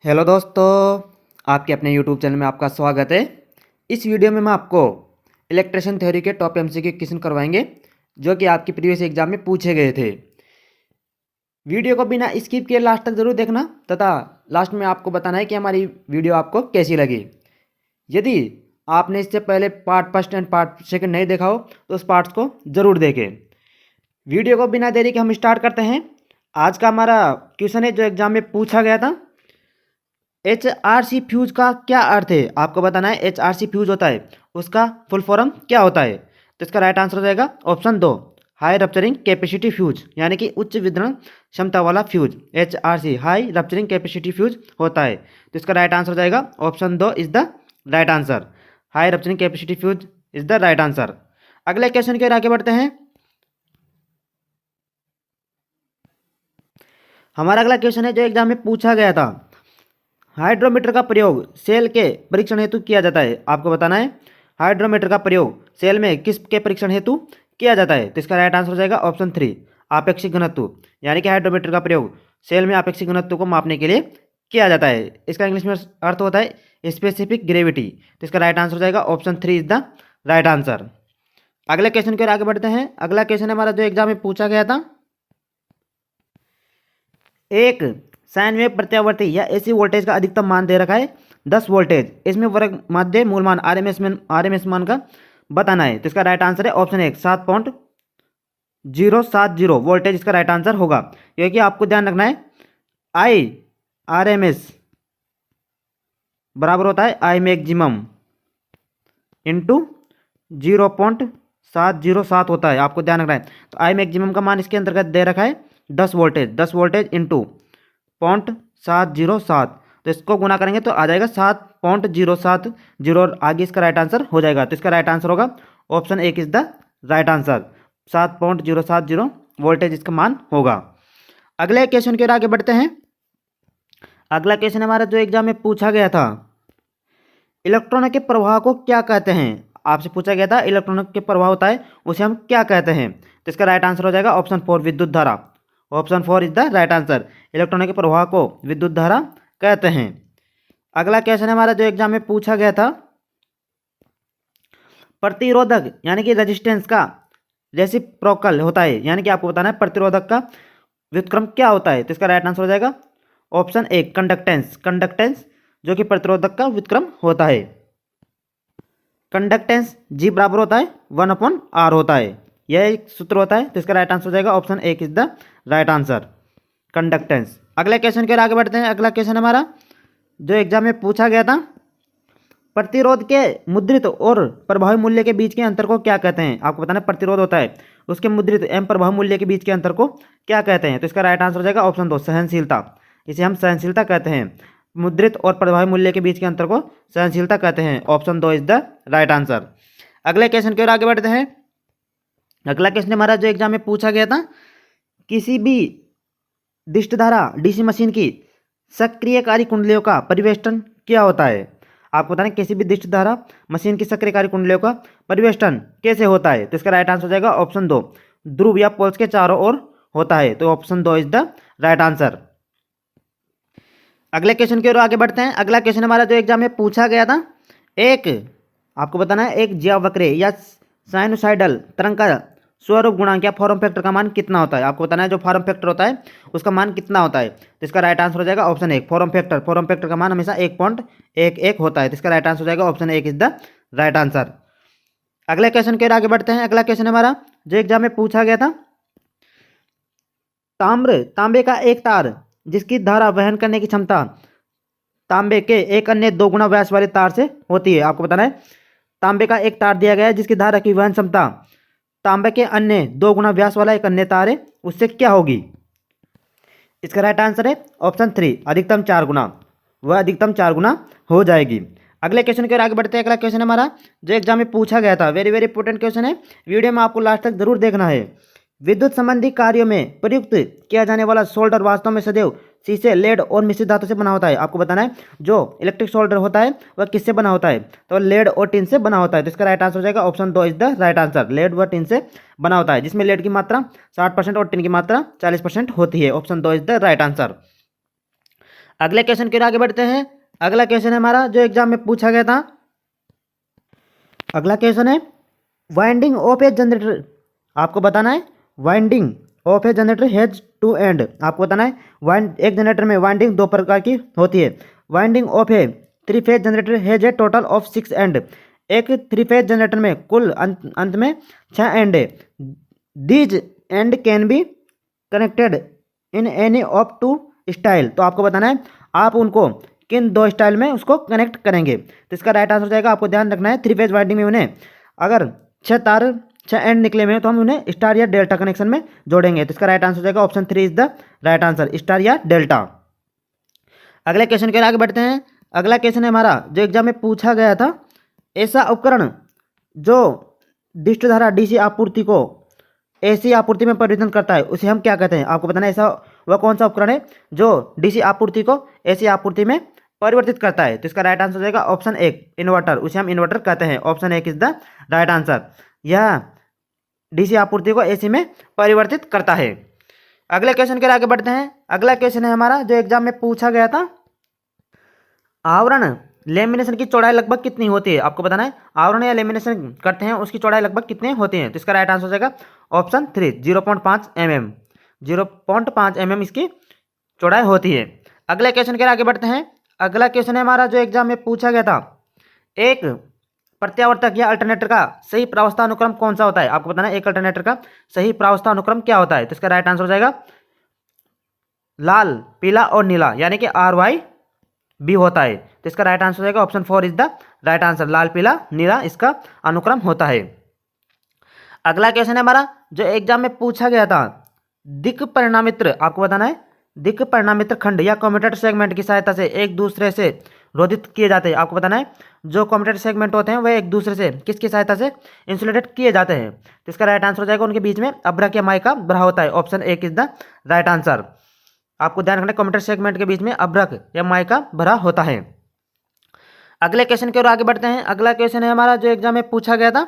Hello दोस्तों, आपके अपने यूट्यूब चैनल में आपका स्वागत है। इस वीडियो में मैं आपको इलेक्ट्रिशियन थ्योरी के टॉप एमसीक्यू क्वेश्चन करवाएंगे जो कि आपकी प्रीवियस एग्जाम में पूछे गए थे। वीडियो को बिना स्किप किए लास्ट तक जरूर देखना तथा लास्ट में आपको बताना है कि हमारी वीडियो आपको कैसी लगी। यदि आपने इससे पहले part first and part second नहीं देखा हो तो उस पार्ट्स को ज़रूर देखें। वीडियो को बिना देरी के हम स्टार्ट करते हैं। आज का हमारा क्वेश्चन है जो एग्जाम में पूछा गया था। HRC फ्यूज का क्या अर्थ है, आपको बताना है। HRC फ्यूज होता है, उसका फुल फॉर्म क्या होता है? तो इसका राइट आंसर हो जाएगा option 2, high rupturing capacity fuse, यानी कि उच्च विद्युत क्षमता वाला fuse. HRC high rupturing capacity fuse होता है, तो इसका राइट आंसर हो जाएगा option 2 is the right answer. High rupturing capacity fuse is the right answer. अगले क्वेश्चन की ओर आगे बढ़ते हैं। हमारा अगला क्वेश्चन है जो एग्जाम में पूछा गया था। हाइड्रोमीटर का प्रयोग सेल के परीक्षण हेतु किया जाता है, आपको बताना है। हाइड्रोमीटर का प्रयोग सेल में किस के परीक्षण हेतु किया जाता है? तो इसका राइट आंसर हो जाएगा ऑप्शन 3, आपेक्षिक घनत्व, यानी कि हाइड्रोमीटर का प्रयोग सेल में आपेक्षिक घनत्व को मापने के लिए किया जाता है। इसका इंग्लिश में अर्थ होता है स्पेसिफिक ग्रेविटी। तो इसका राइट आंसर हो जाएगा option 3 is the right answer. अगले क्वेश्चन की ओर आगे बढ़ते हैं। अगला क्वेश्चन हमारा जो एग्जाम में पूछा गया था, एक साइन वेव प्रत्यावर्ती या एसी वोल्टेज का अधिकतम मान दे रखा है 10 वोल्टेज। इसमें वर्ग माध्य मूल मान आरएमएस मान का बताना है। तो इसका राइट आंसर है ऑप्शन 1, 7.070 वोल्टेज इसका राइट आंसर होगा। क्योंकि आपको ध्यान रखना है आई आरएमएस बराबर होता है आई मैक्सिमम इंटू 0.707 होता है, आपको ध्यान रखना है। तो आई मैक्सिमम का मान इसके अंतर्गत दे रखा है 10 वोल्टेज, 10 वोल्टेज इंटू 0.707, तो इसको गुना करेंगे तो आ जाएगा 7.070 और आगे इसका राइट आंसर हो जाएगा। तो इसका राइट आंसर होगा option 1 is the right answer. 7.070 voltage इसका मान होगा। अगले क्वेश्चन के आगे बढ़ते हैं। अगला क्वेश्चन हमारा जो एग्जाम में पूछा गया था, इलेक्ट्रॉनों के प्रवाह को क्या कहते हैं? आपसे पूछा गया था इलेक्ट्रॉनों के प्रवाह होता है उसे हम क्या कहते हैं? तो इसका राइट आंसर हो जाएगा ऑप्शन 4, विद्युत धारा। Option 4 is the right answer. इलेक्ट्रॉनों के प्रवाह को विद्युत धारा कहते हैं। अगला क्वेश्चन हमारा जो एग्जाम में पूछा गया था, प्रतिरोधक यानी कि रेजिस्टेंस का रेसिप्रोकल होता है, यानी कि आपको बताना है प्रतिरोधक का व्युत्क्रम क्या होता है? तो इसका राइट आंसर हो जाएगा ऑप्शन 1, कंडक्टेंस। कंडक्टेंस जो कि प्रतिरोधक का व्युत्क्रम होता है। कंडक्टेंस जी बराबर होता है 1/r होता है, यह एक सूत्र होता है। तो इसका राइट आंसर हो जाएगा option 1 is the right answer, conductance. अगले क्वेश्चन की ओर आगे बढ़ते हैं। अगला क्वेश्चन हमारा जो एग्जाम में पूछा गया था, प्रतिरोध के मुद्रित और प्रभावी मूल्य के बीच के अंतर को क्या कहते हैं? आपको बताना है प्रतिरोध होता है उसके मुद्रित एवं प्रभावी मूल्य के बीच के अंतर को क्या कहते हैं? तो इसका राइट आंसर हो जाएगा ऑप्शन 2, सहनशीलता। इसे हम सहनशीलता कहते हैं। मुद्रित और प्रभावी मूल्य के बीच के अंतर को सहनशीलता कहते हैं। Option 2 is the right answer. अगले क्वेश्चन की ओर आगे बढ़ते हैं। अगला क्वेश्चन हमारा जो एग्जाम में पूछा गया था, किसी भी दिष्ट धारा डीसी मशीन की सक्रियकारी कुंडलियों का परिवेष्टन क्या होता है? आपको बताना है किसी भी दिष्ट धारा मशीन की सक्रियकारी कुंडलियों का परिवेष्टन कैसे होता है? तो इसका राइट आंसर हो जाएगा ऑप्शन 2, ध्रुव या पोल्स के चारों ओर होता है। तो option 2 is the right answer. अगले क्वेश्चन की ओर आगे बढ़ते हैं। अगला क्वेश्चन हमारा जो एग्जाम में पूछा गया था, एक आपको बताना है एक ज्यावक्र या साइनोसाइडल तरंग का स्वरूप गुणांक या फॉर्म फैक्टर का मान कितना होता है? आपको बताना है जो फॉर्म फैक्टर होता है उसका मान कितना होता है? तो इसका राइट आंसर हो जाएगा option 1, form factor. Form factor का मान हमेशा 1.11 होता है। तो इसका राइट आंसर हो जाएगा option 1 is the right answer. अगले क्वेश्चन के आगे बढ़ते हैं। अगला क्वेश्चन हमारा जो एग्जाम में पूछा गया था, तांबे का एक तार जिसकी धारा वहन करने की क्षमता तांबे के एक अन्य 2 गुना व्यास वाले तार से होती है। आपको बताना है तांबे का एक तार दिया गया है जिसकी धारा की वहन क्षमता तांबे के अन्य 2 गुना व्यास वाला एक अन्य तार है, उससे क्या होगी? इसका राइट आंसर है ऑप्शन 3, अधिकतम 4 गुना। वह अधिकतम 4 गुना हो जाएगी। अगले क्वेश्चन की ओर आगे बढ़ते हैं। अगला क्वेश्चन हमारा जो एग्जाम में पूछा गया था, वेरी वेरी इंपॉर्टेंट क्वेश्चन है, वीडियो में आपको लास्ट तक जरूर देखना है। विद्युत संबंधी कार्यों में प्रयुक्त किया जाने वाला सोल्डर वास्तव में सदैव शीशे, लेड और मिश्रित धातु से बना होता है। आपको बताना है जो इलेक्ट्रिक सोल्डर होता है वह किससे बना होता है? तो लेड और टिन से बना होता है। तो इसका राइट आंसर हो जाएगा option 2 is the right answer. Lead व टिन से बना होता है, जिसमें लेड की मात्रा 60% और टिन की मात्रा 40% होती है। Option 2 is the right answer. अगले क्वेश्चन की ओर आगे बढ़ते हैं। अगला क्वेश्चन है हमारा जो एग्जाम में पूछा गया था। अगला क्वेश्चन है वाइंडिंग ऑफ ए जनरेटर। आपको बताना है winding of a generator has two end. आपको बताना है एक जनरेटर में वाइंडिंग दो प्रकार की होती है। Winding of a three phase generator has a total of 6 end. एक थ्री फेज जनरेटर में कुल अंत में 6 एंड है। These end can be connected in any of two style. तो आपको बताना है आप उनको किन दो स्टाइल में उसको कनेक्ट करेंगे। तो इसका राइट आंसर हो जाएगा, आपको ध्यान रखना है थ्री फेज वाइंडिंग में उन्हें अगर 6 एंड निकले हुए हैं तो हम उन्हें स्टार या डेल्टा कनेक्शन में जोड़ेंगे। तो इसका राइट आंसर हो जाएगा option 3 is the right answer, star या डेल्टा। अगले क्वेश्चन के आगे बढ़ते हैं। अगला क्वेश्चन है हमारा जो एग्जाम में पूछा गया था, ऐसा उपकरण जो डिस्क धारा डीसी आपूर्ति को एसी आपूर्ति में परिवर्तन करता है उसे हम क्या कहते हैं। आपको बताना है ऐसा वह कौन सा उपकरण है जो डीसी आपूर्ति को एसी आपूर्ति में परिवर्तित करता है। तो इसका राइट आंसर हो जाएगा ऑप्शन 1 इन्वर्टर, उसे हम इन्वर्टर कहते हैं। Option 1 is the right answer. यह डीसी आपूर्ति को एसी में परिवर्तित करता है। अगले क्वेश्चन के आगे बढ़ते हैं। अगला क्वेश्चन है हमारा जो एग्जाम में पूछा गया था, आवरण लेमिनेशन की चौड़ाई लगभग कितनी होती है। आपको बताना है आवरण या लेमिनेशन करते हैं उसकी चौड़ाई लगभग कितनी होती है। तो इसका राइट आंसर हो जाएगा ऑप्शन 3 0.5 mm। 0.5 mm इसकी चौड़ाई होती है। अगले क्वेश्चन के आगे बढ़ते हैं। अगला क्वेश्चन है हमारा जो एग्जाम में पूछा गया था, एक प्रत्यावर्तक या अल्टरनेटर का सही प्रावस्था अनुक्रम कौन सा होता है। आपको बताना है एक अल्टरनेटर का सही प्रावस्था अनुक्रम क्या होता है। तो इसका राइट आंसर हो जाएगा लाल, पीला और नीला, यानी कि RYB होता है। तो इसका राइट आंसर हो जाएगा option 4 is the right answer, लाल, पीला, नीला इसका अनुक्रम होता है। अगला क्वेश्चन है हमारा जो एग्जाम में पूछा गया था, दिक् परिणामित्र। आपको बताना है दिक् परिणामित्र खंड या कम्यूटेटर सेगमेंट की सहायता से एक दूसरे से रोधित किए जाते हैं। आपको बताना है जो कम्यूटेटर सेगमेंट होते हैं वह एक दूसरे से किसकी सहायता से इंसुलेटेड किए जाते हैं। तो इसका राइट आंसर हो जाएगा उनके बीच में अभ्रक या माइका भरा होता है। Option 1 is the right answer. आपको ध्यान रखना कम्यूटेटर सेगमेंट के बीच में अभ्रक या माइका भरा होता है। अगले क्वेश्चन की ओर आगे बढ़ते हैं। अगला क्वेश्चन है हमारा जो एग्जाम में पूछा गया था,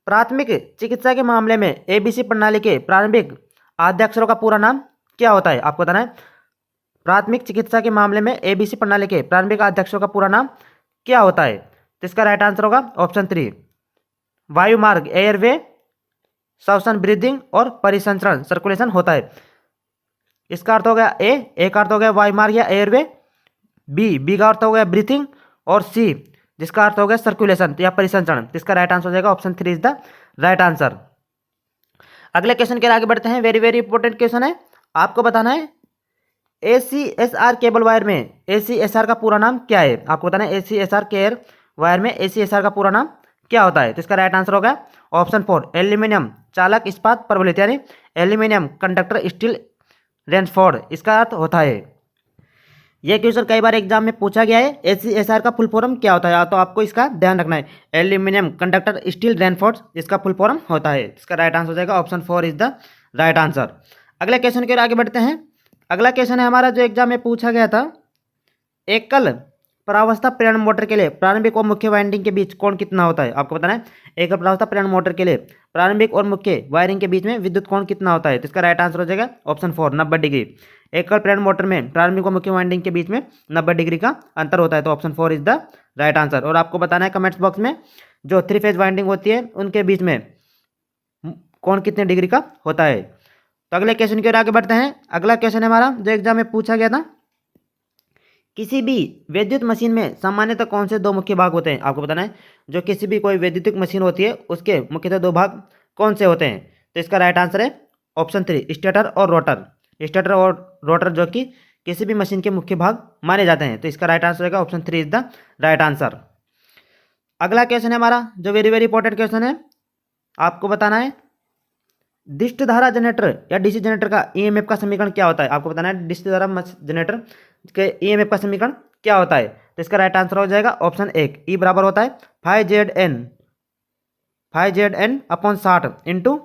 प्राथमिक चिकित्सा के मामले में ABC प्रणाली के प्रारंभिक आद्याक्षरों का पूरा नाम क्या होता है। आपको बताना है प्राथमिक चिकित्सा के मामले में ABC प्रणाली के प्रारंभिक आद्याक्षरों का पूरा नाम क्या होता है। तो इसका राइट आंसर होगा ऑप्शन 3 वायुमार्ग, एयरवे, श्वसन ब्रीदिंग और परिसंचरण सर्कुलेशन होता है। इसका अर्थ हो गया ए का अर्थ हो गया वायुमार्ग या एयरवे, बी का अर्थ हो गया ब्रीथिंग और सी जिसका अर्थ हो गया सर्कुलेशन या परिसंचरण। इसका राइट आंसर हो जाएगा option 3 is the right answer. अगले क्वेश्चन के आगे बढ़ते हैं। वेरी वेरी इंपॉर्टेंट क्वेश्चन है। आपको बताना है ACSR केबल वायर में ACSR का पूरा नाम क्या है। आपको बताना है ACSR केयर वायर में ACSR का पूरा नाम क्या होता है। तो इसका राइट आंसर होगा ऑप्शन 4 एल्यूमिनियम चालक इस्पात प्रबलित, यानी एल्यूमिनियम कंडक्टर स्टील रेन्फोर्ड इसका अर्थ होता है। यह क्वेश्चन कई बार एग्जाम में पूछा गया है। ACSR का फुल फॉर्म क्या होता है, तो आपको इसका ध्यान रखना है। एल्यूमिनियम कंडक्टर स्टील रेन्फोर्ड इसका फुल फॉर्म होता है। इसका राइट आंसर हो जाएगा option 4 is the right answer. अगले क्वेश्चन के आगे बढ़ते हैं। अगला क्वेश्चन है हमारा जो एग्जाम में पूछा गया था, एकल परावस्था प्रेरण मोटर के लिए प्रारंभिक और मुख्य वाइंडिंग के बीच कोण कितना होता है। आपको बताना है एकल परावस्था प्रेरण मोटर के लिए प्रारंभिक और मुख्य वायरिंग के बीच में विद्युत कोण कितना होता है। तो इसका राइट आंसर हो जाएगा ऑप्शन 4 90 डिग्री। एकल प्रेरण मोटर में प्रारंभिक और मुख्य वाइंडिंग के बीच में 90 डिग्री का अंतर होता है। तो option 4 is the right answer. और आपको बताना है कमेंट्स बॉक्स में जो 3 फेज वाइंडिंग होती है उनके बीच में कोण कितने डिग्री का होता है। तो अगले क्वेश्चन की ओर आगे बढ़ते हैं। अगला क्वेश्चन है हमारा जो एग्जाम में पूछा गया था, किसी भी वैद्युत मशीन में सामान्यतः कौन से दो मुख्य भाग होते हैं। आपको बताना है जो किसी भी कोई वैद्युतिक मशीन होती है उसके मुख्यतः दो भाग कौन से होते हैं। तो इसका राइट आंसर है ऑप्शन 3 स्टेटर और रोटर। स्टेटर और रोटर जो कि किसी भी मशीन के मुख्य भाग माने जाते हैं। तो इसका राइट आंसर होगा option 3 is the right answer. अगला क्वेश्चन है हमारा जो वेरी वेरी इंपॉर्टेंट क्वेश्चन है। आपको बताना है डिस्क धारा जनरेटर या डीसी जनरेटर का ईएमएफ का समीकरण क्या होता है। आपको बताना है डिस्क धारा जनरेटर के ईएमएफ का समीकरण क्या होता है। तो इसका राइट आंसर हो जाएगा ऑप्शन 1 ई बराबर होता है 5ZN upon 60 into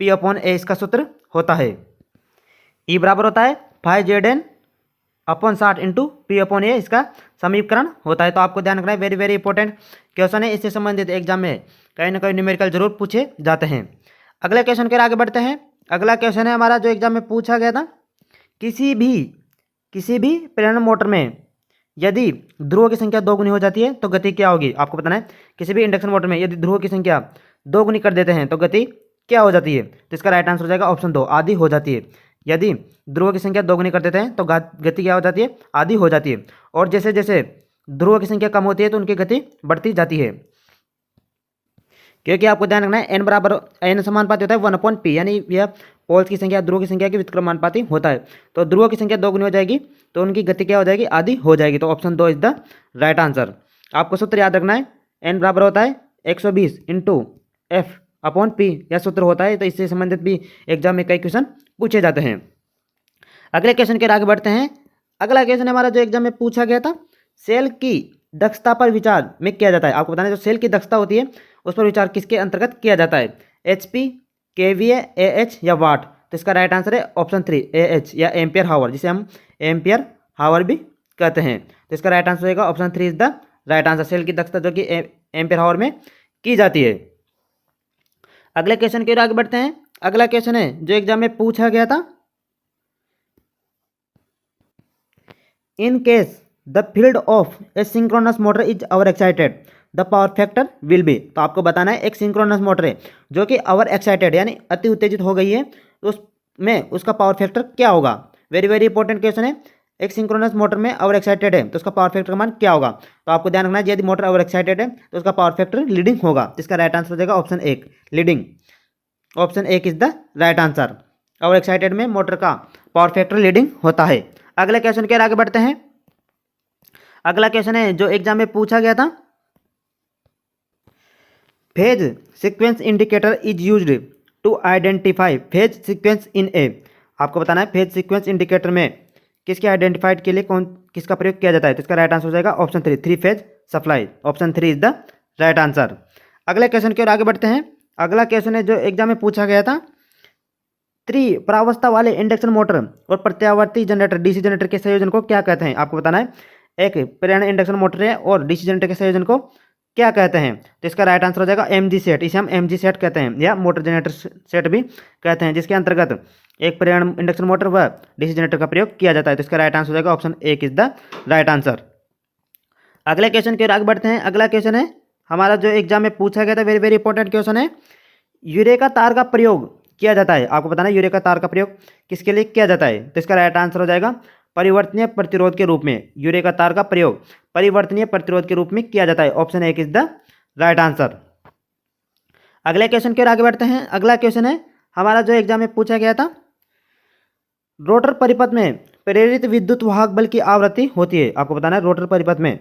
P upon A इसका सूत्र होता है। ई बराबर होता है 5ZN upon 60 into P upon A इसका समीकरण होता है। तो आपको ध्यान रखना है वेरी वेरी इंपॉर्टेंट क्वेश्चन है। इससे संबंधित एग्जाम में कहीं ना कहीं न्यूमेरिकल जरूर पूछे जाते हैं। अगले क्वेश्चन के आगे बढ़ते हैं। अगला क्वेश्चन है हमारा जो एग्जाम में पूछा गया था, किसी भी किसी भी प्रेरण मोटर में यदि ध्रुवों की संख्या 2 गुनी हो जाती है तो गति क्या होगी, आपको बताना है। किसी भी इंडक्शन मोटर में यदि ध्रुवों की संख्या 2 गुनी कर देते हैं तो गति क्या हो जाती है, तो इसका राइट आंसर हो जाएगा ऑप्शन 2, आधी हो जाती है। यदि ध्रुवों की संख्या 2 गुनी कर देते हैं तो गति क्या हो जाती है, आधी हो जाती है। और जैसे जैसे ध्रुवों की संख्या कम होती है तो उनकी गति बढ़ती जाती है, क्योंकि आपको ध्यान रखना है n बराबर n समानुपाती होता है 1/p, यानी यह पोल्स की संख्या ध्रुवों की संख्या के व्युत्क्रमानुपाती होता है। तो ध्रुवों की संख्या 2 गुनी हो जाएगी तो उनकी गति क्या हो जाएगी, आधी हो जाएगी। तो option 2 is the right answer. आपको सूत्र याद रखना है, n बराबर होता है 120 इंटू F/P, यह सूत्र होता है। तो इससे संबंधित भी एग्जाम में कई क्वेश्चन पूछे जाते हैं। अगले क्वेश्चन के आगे बढ़ते हैं। अगला क्वेश्चन हमारा जो एग्जाम में पूछा गया था, सेल की दक्षता पर विचार में किया जाता है। आपको बताना है जो सेल की दक्षता होती है उस पर विचार किसके अंतर्गत किया जाता है, HP, KVA, AH या वाट। तो इसका राइट आंसर है ऑप्शन 3 AH या एम्पियर हावर, जिसे हम एम्पियर हावर भी कहते हैं। तो इसका राइट आंसर होगा option 3 is the right answer. Cell की दक्षता जो कि एम्पियर हावर में की जाती है। अगले क्वेश्चन के आगे बढ़ते हैं। अगला क्वेश्चन है जो एग्जाम में पूछा गया था, in case the field of a synchronous motor is over excited the power factor will be. तो आपको बताना है एक सिंक्रोनस मोटर है जो कि ओवर एक्साइटेड यानी अति उत्तेजित हो गई है, तो उसमें उसका पावर फैक्टर क्या होगा। वेरी वेरी इंपॉर्टेंट क्वेश्चन है। एक सिंक्रोनस मोटर में ओवर एक्साइटेड है तो उसका पावर फैक्टर का मान क्या होगा। तो आपको ध्यान रखना है यदि मोटर ओवर एक्साइटेड है तो उसका पावर फैक्टर लीडिंग होगा। तो इसका राइट आंसर हो जाएगा option 1 leading. Option 1 is the right answer. Over excited में मोटर का पावर फैक्टर लीडिंग होता है। अगले क्वेश्चन के आगे बढ़ते हैं। अगला क्वेश्चन है जो एग्जाम में पूछा गया था, phase sequence indicator is used to identify phase sequence in a. आपको बताना है फेज सीक्वेंस इंडिकेटर में किसके आइडेंटिफाइड के लिए किसका प्रयोग किया जाता है। तो इसका राइट आंसर हो जाएगा option 3 3 phase supply. Option 3 is the right answer. अगले क्वेश्चन की ओर आगे बढ़ते हैं। अगला क्वेश्चन है जो एग्जाम में पूछा गया था, त्रिपरावस्था वाले इंडक्शन मोटर और प्रत्यावर्ती जनरेटर डीसी जनरेटर के संयोजन को क्या कहते हैं। आपको बताना है एक प्रेरण इंडक्शन मोटर है और डीसी जनरेटर के संयोजन को क्या कहते हैं। तो इसका राइट आंसर हो जाएगा MG सेट। इसे हम MG सेट कहते हैं या मोटर जनरेटर सेट भी कहते हैं, जिसके अंतर्गत एक प्रेरण इंडक्शन मोटर व डीसी जनरेटर का प्रयोग किया जाता है। तो इसका राइट आंसर हो जाएगा option 1 is the right answer. अगले क्वेश्चन की ओर आगे बढ़ते हैं। अगला क्वेश्चन है हमारा जो एग्जाम में पूछा गया था, वेरी वेरी इंपॉर्टेंट क्वेश्चन है, यूरेका तार का प्रयोग किया जाता है। आपको बताना है यूरेका तार का प्रयोग किसके लिए किया जाता है। तो इसका राइट आंसर हो जाएगा परिवर्तनीय प्रतिरोध के रूप में। यूरेका तार का प्रयोग परिवर्तनीय प्रतिरोध के रूप में किया जाता है। Option 1 is the right answer. अगले क्वेश्चन की ओर आगे बढ़ते हैं। अगला क्वेश्चन है हमारा जो एग्जाम में पूछा गया था, रोटर परिपथ में प्रेरित विद्युत वाहक बल की आवृत्ति होती है। आपको बताना है रोटर परिपथ में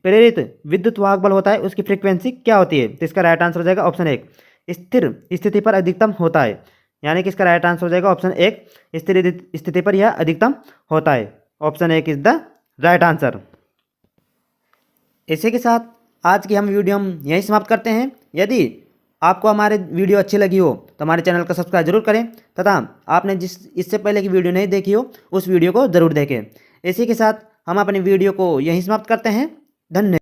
प्रेरित विद्युत वाहक बल होता है, उसकी फ्रीक्वेंसी क्या होती है। तो इसका राइट आंसर हो जाएगा ऑप्शन 1 स्थिर स्थिति पर अधिकतम होता है, यानी कि इसका राइट आंसर हो जाएगा ऑप्शन 1 स्थिर स्थिति पर यह अधिकतम होता है। Option 1 is the right answer. इसी के साथ आज की हम वीडियो हम यहीं समाप्त करते हैं। यदि आपको हमारे वीडियो अच्छी लगी हो तो हमारे चैनल को सब्सक्राइब जरूर करें तथा आपने जिस इससे पहले की वीडियो नहीं देखी हो उस वीडियो को जरूर देखें। इसी के साथ हम अपनी वीडियो को यहीं समाप्त करते हैं। धन्यवाद।